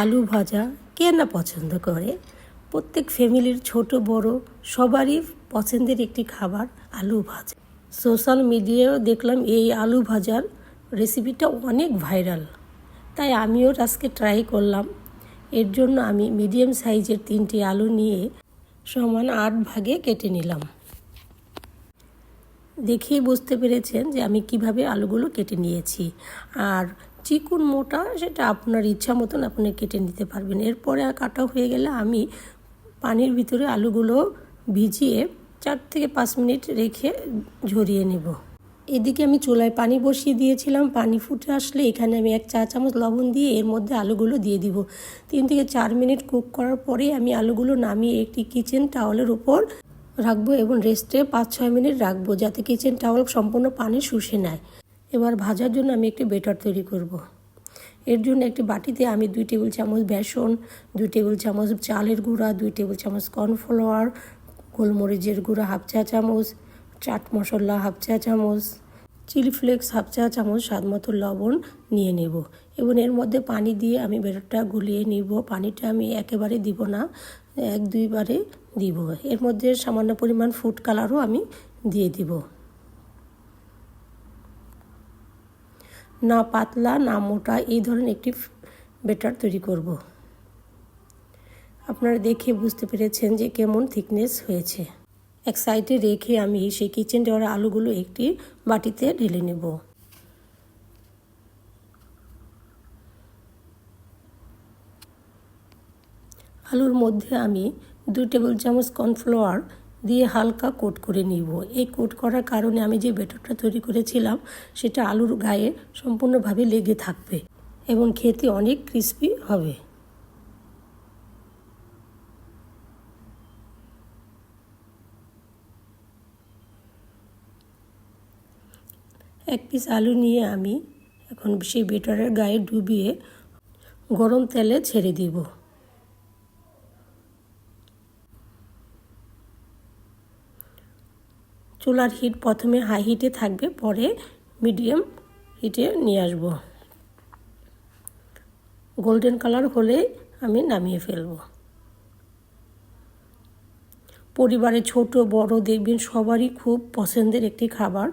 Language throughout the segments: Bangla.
আলু ভাজা কে না পছন্দ করে। প্রত্যেক ফ্যামিলির ছোট বড় সবারই পছন্দের একটি খাবার আলু ভাজা। সোশ্যাল মিডিয়ায়ও দেখলাম এই আলু ভাজার রেসিপিটা অনেক ভাইরাল, তাই আমিও আজকে ট্রাই করলাম। এর জন্য আমি মিডিয়াম সাইজের 3টি আলু নিয়ে সমান 8 ভাগে কেটে নিলাম। দেখেই বুঝতে পেরেছেন যে আমি কিভাবে আলুগুলো কেটে নিয়েছি। আর চিকন মোটা সেটা আপনার ইচ্ছা মতন আপনি কেটে নিতে পারবেন। এরপরে কাটা হয়ে গেলে আমি পানির ভিতরে আলুগুলো ভিজিয়ে 4 থেকে 5 মিনিট রেখে ঝরিয়ে নেব। এদিকে আমি চুলায় পানি বসিয়ে দিয়েছিলাম। পানি ফুটে আসলে এখানে আমি 1 চা চামচ লবণ দিয়ে এর মধ্যে আলুগুলো দিয়ে দিব। 3 থেকে 4 মিনিট কুক করার পরে আমি আলুগুলো নামিয়ে একটি কিচেন টাওয়ালের উপর রাখবো এবং রেস্টে 5-6 মিনিট রাখবো, যাতে কিচেন টাওয়াল সম্পূর্ণ পানি শুষে নেয়। এবার ভাজার জন্য আমি একটি ব্যাটার তৈরি করব। এর জন্য একটি বাটিতে আমি 2 টেবিল চামচ বেসন, 2 টেবিল চামচ চালের গুঁড়া, 2 টেবিল চামচ কর্নফ্লাওয়ার, গোলমরিচের গুঁড়া 1/2 চা চামচ, চাট মশলা 1/2 চা চামচ, চিলি ফ্লেক্স 1/2 চা চামচ, স্বাদ মতো লবণ নিয়ে নেব এবং এর মধ্যে পানি দিয়ে আমি ব্যাটারটা গুলিয়ে নিব। পানিটা আমি একেবারে দিব না, 1-2 বারে দিব। এর মধ্যে সামান্য পরিমাণ ফুড কালারও আমি দিয়ে দিব। না পাতলা না মোটা, এই ধরনের একটি ব্যাটার তৈরি করব। আপনারা দেখে বুঝতে পেরেছেন যে কেমন থিকনেস হয়েছে। এক সাইডে রেখে আমি সেই কিচেন টাওয়ারের আলুগুলো একটি বাটিতে ঢেলে নেব। আলুর মধ্যে আমি 2 টেবিল চামচ কর্নফ্লাওয়ার দিয়ে হালকা কোট করে নিব। এই কোট করার কারণে আমি যে ব্যাটারটা তৈরি করেছিলাম সেটা আলুর গায়ে সম্পূর্ণভাবে লেগে থাকবে এবং খেতে অনেক ক্রিস্পি হবে। এক পিস আলু নিয়ে আমি এখন সেই ব্যাটারের গায়ে ডুবিয়ে গরম তেলে ছেড়ে দিব। চুলার হিট প্রথমে হাই হিটে থাকবে, পরে মিডিয়াম হিটে নিয়ে আসব। গোল্ডেন কালার হলে আমি নামিয়ে ফেলব। পরিবারে ছোট বড় দেখবেন সবারই খুব পছন্দের একটি খাবার।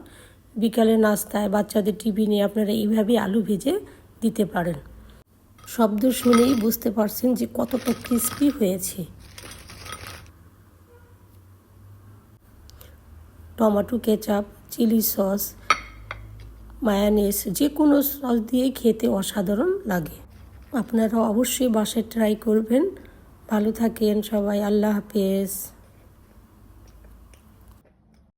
বিকালে নাস্তায় বাচ্চাদের টিফিনে আপনারা এইভাবে আলু ভেজে দিতে পারেন। শব্দ শুনেই বুঝতে পারছেন যে কতটা ক্রিস্পি হয়েছে। Tomato ketchup, chilli sauce, mayonnaise যে কোনো সস দিয়ে খেতে অসাধারণ লাগে। আপনারা অবশ্যই বাসায় ট্রাই করবেন। ভালো থাকেন সবাই। আল্লাহ হাফেজ।